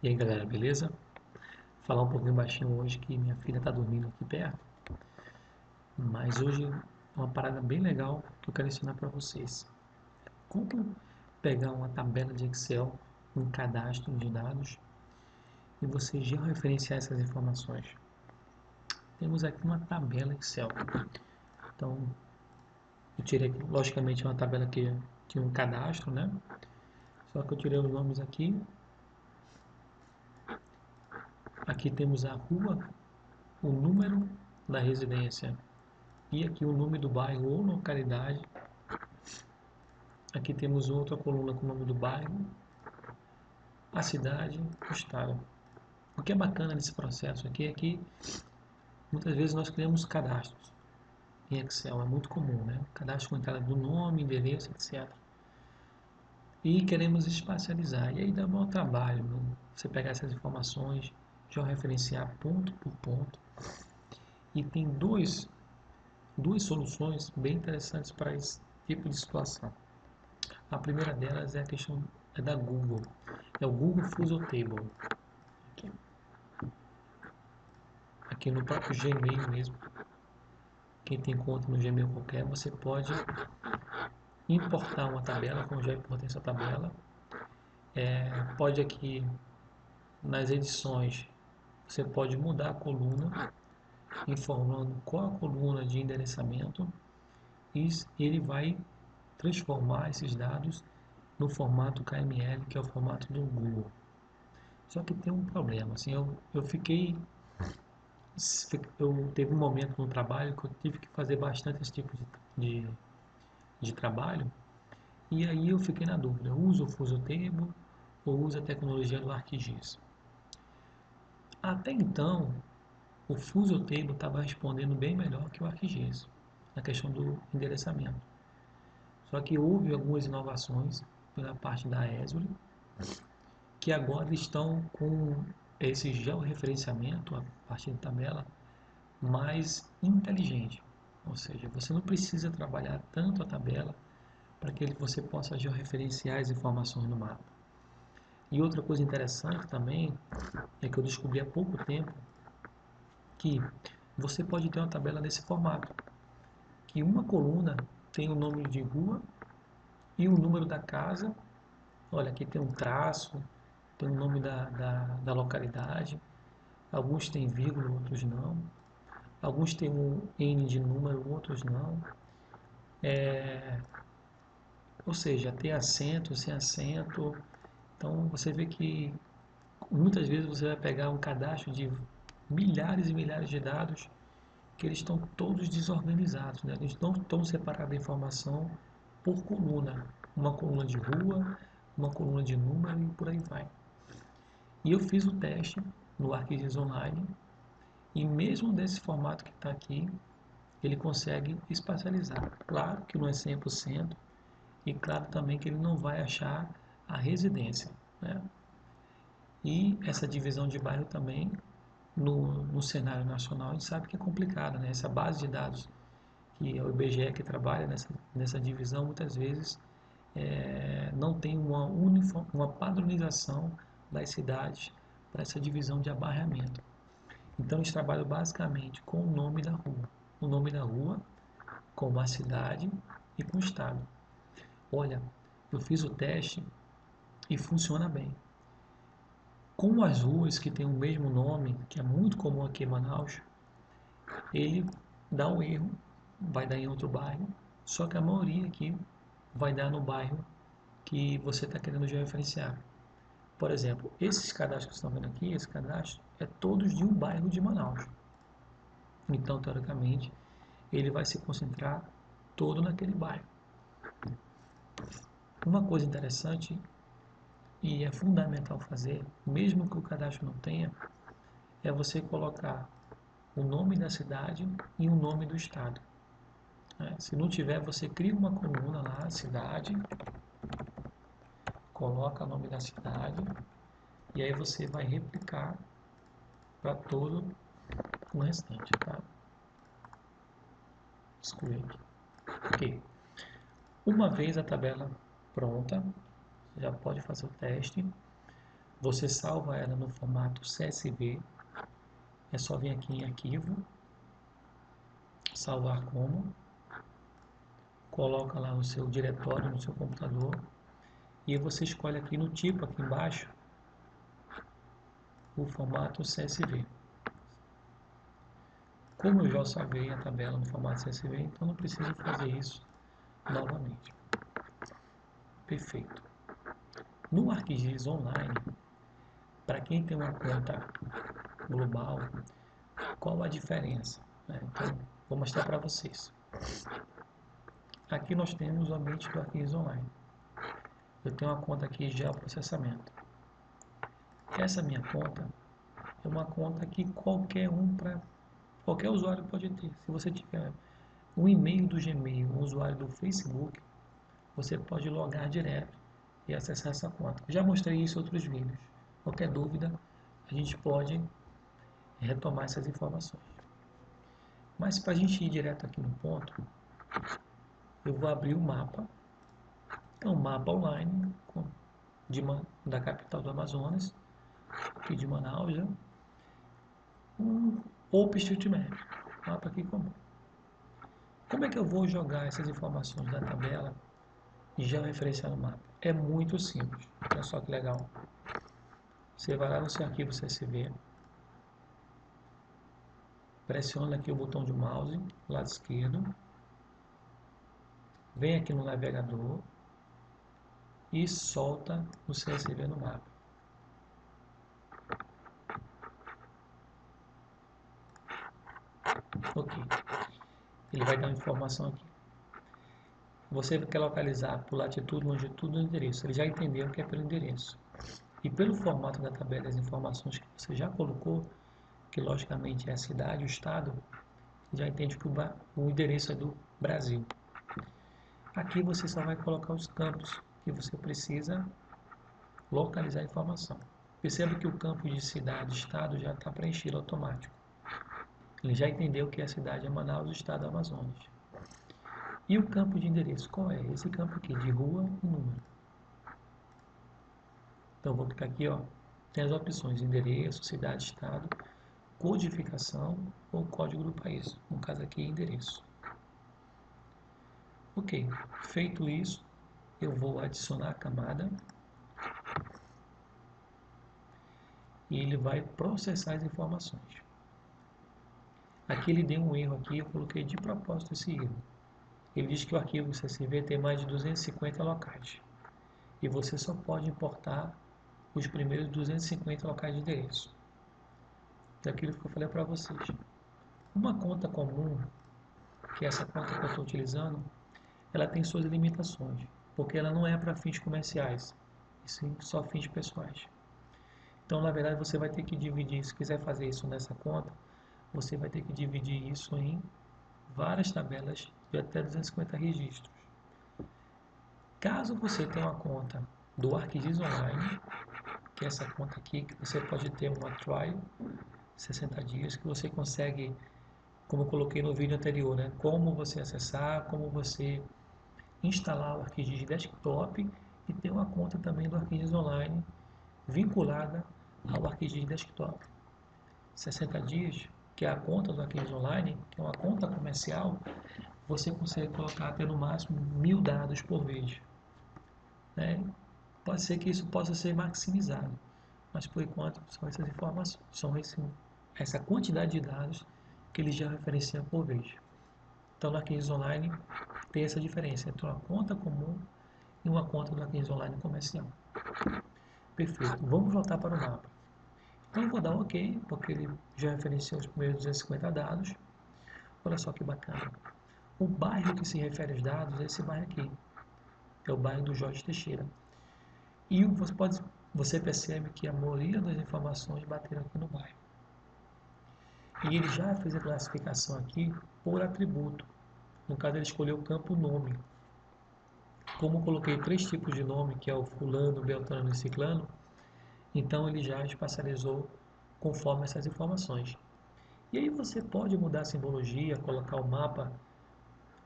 E aí galera, beleza? Vou falar um pouquinho baixinho hoje que minha filha tá dormindo aqui perto, mas hoje é uma parada bem legal que eu quero ensinar para vocês. Como pegar uma tabela de Excel, um cadastro de dados e você georreferenciar essas informações. Temos aqui uma tabela Excel. Então, eu tirei aqui, logicamente, uma tabela que tinha um cadastro, né? Só que eu tirei os nomes aqui. Aqui temos a rua, o número da residência e aqui o nome do bairro ou localidade. Aqui temos outra coluna com o nome do bairro, a cidade, o estado. O que é bacana nesse processo aqui é que muitas vezes nós criamos cadastros em Excel, é muito comum, né? Cadastro com entrada do nome, endereço, etc. E queremos espacializar, e aí dá maior trabalho, né? Você pegar essas informações, georreferenciar ponto por ponto. E tem duas soluções bem interessantes para esse tipo de situação. A primeira delas é a questão da Google, é o Google Fusion Table. Aqui no próprio Gmail mesmo, quem tem conta no Gmail qualquer, você pode importar uma tabela, como já importei essa tabela. Pode aqui nas edições, você pode mudar a coluna, informando qual a coluna de endereçamento, e ele vai transformar esses dados no formato KML, que é o formato do Google. Só que tem um problema, assim, eu teve um momento no trabalho que eu tive que fazer bastante esse tipo de trabalho, e aí eu fiquei na dúvida, uso o Fusion Table ou uso a tecnologia do ArcGIS. Até então, o Fusion Table estava respondendo bem melhor que o ArcGIS, na questão do endereçamento. Só que houve algumas inovações pela parte da Esri, que agora estão com esse georreferenciamento, a partir de tabela, mais inteligente. Ou seja, você não precisa trabalhar tanto a tabela para que você possa georreferenciar as informações no mapa. E outra coisa interessante também é que eu descobri há pouco tempo que você pode ter uma tabela nesse formato, que uma coluna tem o nome de rua e o número da casa. Olha, aqui tem um traço, tem o nome da localidade, alguns têm vírgula, outros não. Alguns têm um N de número, outros não. Ou seja, tem acento, sem acento. Então você vê que muitas vezes você vai pegar um cadastro de milhares e milhares de dados que eles estão todos desorganizados, né? Eles não estão separados a informação por coluna. Uma coluna de rua, uma coluna de número e por aí vai. E eu fiz o teste no ArcGIS Online e mesmo desse formato que está aqui, ele consegue espacializar. Claro que não é 100%, e claro também que ele não vai achar a residência, né? E essa divisão de bairro também, no cenário nacional, a gente sabe que é complicado, né? Essa base de dados que é o IBGE que trabalha nessa divisão, muitas vezes não tem uma padronização das cidades para essa divisão de abarreamento. Então eles trabalham basicamente com o nome da rua. O nome da rua, com a cidade e com o estado. Olha, eu fiz o teste e funciona bem. Com as ruas que têm o mesmo nome, que é muito comum aqui em Manaus, ele dá um erro, vai dar em outro bairro, só que a maioria aqui vai dar no bairro que você está querendo georreferenciar. Por exemplo, esses cadastros que vocês estão vendo aqui, esse cadastro é todos de um bairro de Manaus. Então, teoricamente, ele vai se concentrar todo naquele bairro. Uma coisa interessante e é fundamental fazer, mesmo que o cadastro não tenha, é você colocar o nome da cidade e o nome do estado. Se não tiver, você cria uma coluna lá, cidade, coloca o nome da cidade e aí você vai replicar para todo o restante, tá? Excluir aqui. Ok. Uma vez a tabela pronta, você já pode fazer o teste. Você salva ela no formato CSV. É só vir aqui em arquivo, salvar como, coloca lá no seu diretório, no seu computador, e você escolhe aqui no tipo, aqui embaixo, o formato CSV. Como eu já salvei a tabela no formato CSV, então não preciso fazer isso novamente. Perfeito. No ArcGIS Online, para quem tem uma conta global, qual a diferença? Então, vou mostrar para vocês. Aqui nós temos o ambiente do ArcGIS Online. Eu tenho uma conta aqui de geoprocessamento. Essa minha conta é uma conta que qualquer usuário pode ter. Se você tiver um e-mail do Gmail, um usuário do Facebook, você pode logar direto e acessar essa conta. Já mostrei isso em outros vídeos. Qualquer dúvida, a gente pode retomar essas informações. Mas para a gente ir direto aqui no ponto, eu vou abrir o mapa. É um mapa online da capital do Amazonas, aqui de Manaus, né? Um OpenStreetMap, mapa aqui comum. Como é que eu vou jogar essas informações da tabela e já referenciar no mapa? É muito simples. Olha só que legal. Você vai lá no seu arquivo CSV, pressiona aqui o botão de mouse, lado esquerdo, vem aqui no navegador e solta o CSV no mapa. Ok. Ele vai dar uma informação aqui. Você quer localizar por latitude, longitude ou endereço. Ele já entendeu que é pelo endereço. E pelo formato da tabela, as informações que você já colocou, que logicamente é a cidade, o estado, já entende que o endereço é do Brasil. Aqui você só vai colocar os campos que você precisa localizar a informação. Perceba que o campo de cidade, estado já está preenchido automático. Ele já entendeu que a cidade é Manaus, o estado é Amazonas. E o campo de endereço, qual é? Esse campo aqui, de rua e número. Então vou clicar aqui, ó. Tem as opções endereço, cidade, estado, codificação ou código do país. No caso aqui, endereço. Ok, feito isso, eu vou adicionar a camada e ele vai processar as informações. Aqui ele deu um erro aqui, eu coloquei de propósito esse erro. Ele diz que o arquivo CSV tem mais de 250 locais e você só pode importar os primeiros 250 locais de endereço. Daquilo que eu falei para vocês. Uma conta comum, que é essa conta que eu estou utilizando, ela tem suas limitações, porque ela não é para fins comerciais, e sim só fins pessoais. Então, na verdade, você vai ter que dividir, se quiser fazer isso nessa conta, você vai ter que dividir isso em várias tabelas de até 250 registros. Caso você tenha uma conta do ArcGIS Online, que é essa conta aqui, que você pode ter uma trial, 60 dias, que você consegue, como eu coloquei no vídeo anterior, né? Como você acessar, como você instalar o ArcGIS Desktop e ter uma conta também do ArcGIS Online vinculada ao ArcGIS Desktop. 60 dias, que é a conta do ArcGIS Online, que é uma conta comercial, você consegue colocar até no máximo 1000 dados por vez. Né? Pode ser que isso possa ser maximizado, mas por enquanto são essas informações, essa quantidade de dados que ele já referencia por vez. Então no ArcGIS Online tem essa diferença entre uma conta comum e uma conta do ArcGIS Online comercial. Perfeito, vamos voltar para o mapa. Então eu vou dar OK, porque ele já referenciou os primeiros 250 dados. Olha só que bacana. O bairro que se refere aos dados é esse bairro aqui, é o bairro do Jorge Teixeira. E você percebe que a maioria das informações bateram aqui no bairro. E ele já fez a classificação aqui por atributo. No caso, ele escolheu o campo nome. Como eu coloquei 3 tipos de nome, que é o fulano, beltrano e ciclano, então ele já espacializou conforme essas informações. E aí você pode mudar a simbologia, colocar o mapa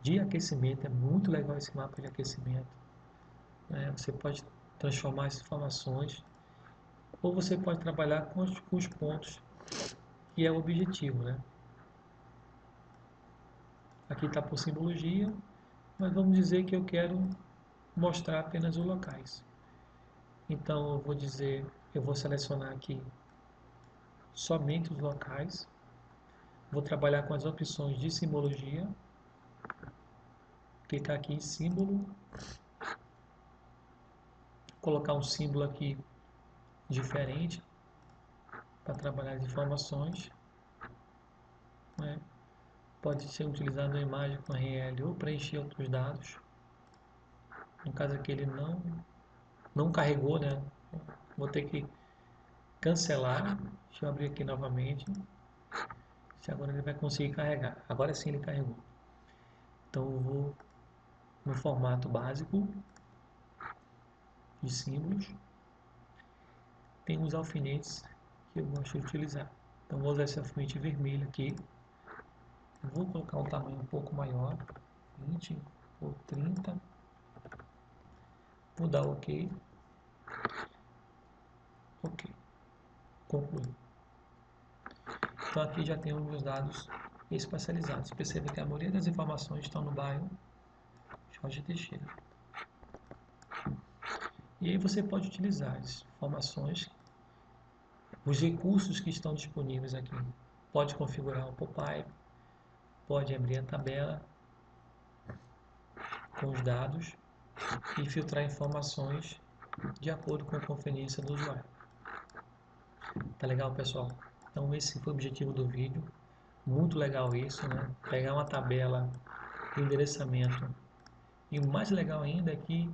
de aquecimento, é muito legal esse mapa de aquecimento. Você pode transformar as informações ou você pode trabalhar com os pontos, que é o objetivo, né? Aqui está por simbologia, mas vamos dizer que eu quero mostrar apenas os locais. Então eu vou dizer, eu vou selecionar aqui somente os locais, vou trabalhar com as opções de simbologia, clicar aqui em símbolo, colocar um símbolo aqui diferente para trabalhar as informações, né? Pode ser utilizado uma imagem com RL ou preencher outros dados. No caso aqui ele não carregou, né? Vou ter que cancelar. Deixa eu abrir aqui novamente. Se agora ele vai conseguir carregar. Agora sim ele carregou. Então eu vou no formato básico de símbolos. Tem os alfinetes que eu gosto de utilizar. Então vou usar esse alfinete vermelho aqui. Vou colocar um tamanho um pouco maior, 20 ou 30. Vou dar OK. OK. Concluir. Então aqui já tenho meus dados espacializados. Perceba que a maioria das informações estão no bairro Jorge Teixeira. E aí você pode utilizar as informações, os recursos que estão disponíveis aqui. Pode configurar o pop-up, pode abrir a tabela com os dados e filtrar informações de acordo com a conveniência do usuário. Tá legal, pessoal? Então esse foi o objetivo do vídeo. Muito legal isso, né? Pegar uma tabela de endereçamento. E o mais legal ainda é que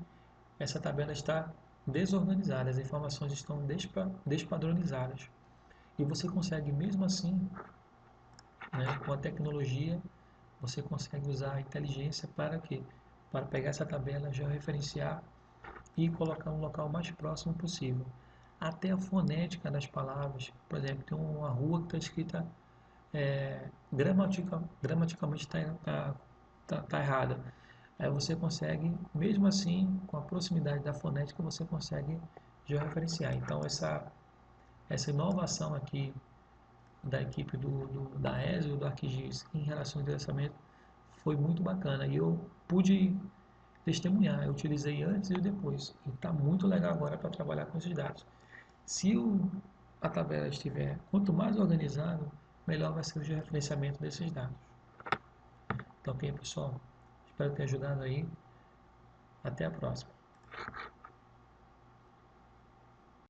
essa tabela está desorganizada, as informações estão despadronizadas. E você consegue, mesmo assim, né, com a tecnologia, você consegue usar a inteligência para quê? Para pegar essa tabela, georreferenciar e colocar no local mais próximo possível. Até a fonética das palavras, por exemplo, tem uma rua que está escrita gramaticalmente tá errada. Aí você consegue, mesmo assim, com a proximidade da fonética, você consegue georreferenciar. Então essa inovação aqui da equipe da ESO e do ArcGIS em relação ao endereçamento foi muito bacana. E eu pude testemunhar, eu utilizei antes e depois. E está muito legal agora para trabalhar com esses dados. Se a tabela estiver, quanto mais organizado, melhor vai ser o georreferenciamento desses dados. Então, ok, pessoal? Espero ter ajudado aí. Até a próxima.